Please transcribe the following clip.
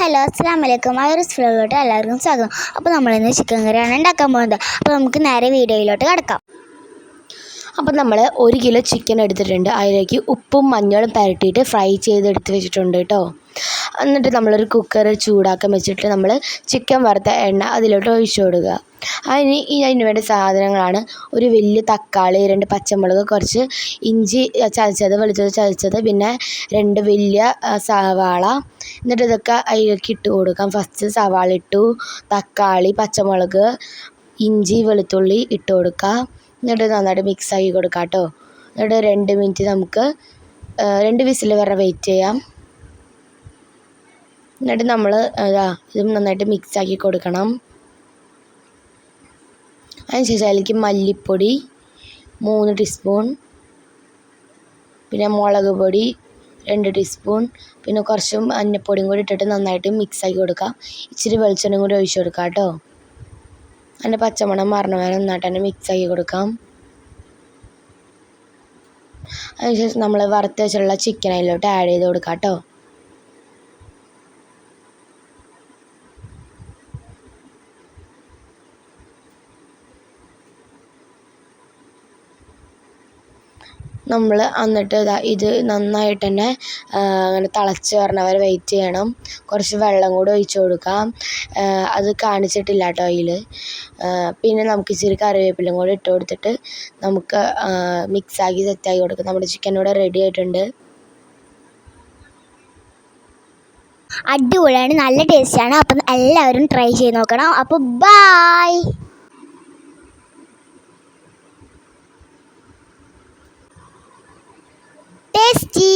Hello അസ്സലാമലൈക്കും. Iris ഫ്ലോറിലോട്ട് എല്ലാവർക്കും സ്വാഗതം. അപ്പോൾ നമ്മളിന്ന് ചിക്കൻ കറിയാണ് ഉണ്ടാക്കാൻ പോകുന്നത്. അപ്പോൾ നമുക്ക് നേരെ വീഡിയോയിലോട്ട് കിടക്കാം. അപ്പോൾ നമ്മൾ 1 കിലോ ചിക്കൻ എടുത്തിട്ടുണ്ട്. അതിലേക്ക് ഉപ്പും മഞ്ഞളും പുരട്ടിയിട്ട് ഫ്രൈ ചെയ്തെടുത്ത് വെച്ചിട്ടുണ്ട് കേട്ടോ. എന്നിട്ട് നമ്മളൊരു കുക്കർ ചൂടാക്കാൻ വെച്ചിട്ട് നമ്മൾ ചിക്കൻ വറുത്ത എണ്ണ അതിലോട്ട് ഒഴിച്ചു കൊടുക്കുക. അതിന് വേണ്ട സാധനങ്ങളാണ്: ഒരു വലിയ തക്കാളി, 2 പച്ചമുളക്, കുറച്ച് ഇഞ്ചി ചതച്ചത്, വെളുത്തുള്ളി ചതച്ചത്, പിന്നെ 2 വലിയ സവാള. എന്നിട്ട് ഇതൊക്കെ അതിലേക്ക് ഇട്ട് കൊടുക്കാം. ഫസ്റ്റ് സവാള ഇട്ടു, തക്കാളി, പച്ചമുളക്, ഇഞ്ചി, വെളുത്തുള്ളി ഇട്ട് കൊടുക്കുക. എന്നിട്ട് നന്നായിട്ട് മിക്സാക്കി കൊടുക്കാം കേട്ടോ. എന്നിട്ട് 2 മിനിറ്റ് നമുക്ക് 2 വിസിൽ വരെ വെയിറ്റ് ചെയ്യാം. എന്നിട്ട് നമ്മൾ ഇത് നന്നായിട്ട് മിക്സാക്കി കൊടുക്കണം. അതിനുശേഷം അതിലേക്ക് മല്ലിപ്പൊടി 3 ടീസ്പൂൺ, പിന്നെ മുളക് പൊടി 2 ടീസ്പൂൺ, പിന്നെ കുറച്ച് മഞ്ഞൾപ്പൊടിയും കൂടി ഇട്ടിട്ട് നന്നായിട്ട് മിക്സാക്കി കൊടുക്കാം. ഇച്ചിരി വെളിച്ചെണ്ണയും കൂടി ഒഴിച്ച് കൊടുക്കാം കേട്ടോ. അതിൻ്റെ പച്ചമണം മാറണ വരെ നന്നായിട്ട് തന്നെ മിക്സാക്കി കൊടുക്കാം. അതിനുശേഷം നമ്മൾ വറുത്ത് വെച്ചിട്ടുള്ള ചിക്കൻ അതിലോട്ട് ആഡ് ചെയ്ത് കൊടുക്കാം കേട്ടോ. നമ്മൾ എന്നിട്ട് ഇത് നന്നായിട്ട് തന്നെ അങ്ങനെ തിളച്ച് വരണവരെ വെയിറ്റ് ചെയ്യണം. കുറച്ച് വെള്ളം കൂടി ഒഴിച്ച് കൊടുക്കാം. അത് കാണിച്ചിട്ടില്ല കേട്ടോ അതിൽ. പിന്നെ നമുക്ക് ഇച്ചിരി കറിവേപ്പിലയും കൂടി ഇട്ട് കൊടുത്തിട്ട് നമുക്ക് മിക്സാക്കി സെറ്റാക്കി കൊടുക്കാം. നമ്മുടെ ചിക്കൻ ഇവിടെ റെഡി ആയിട്ടുണ്ട്. അടിപൊളിയാണ്, നല്ല ടേസ്റ്റാണ്. അപ്പം എല്ലാവരും ട്രൈ ചെയ്ത് നോക്കണം. അപ്പോൾ ബൈ. ടേസ്റ്റി.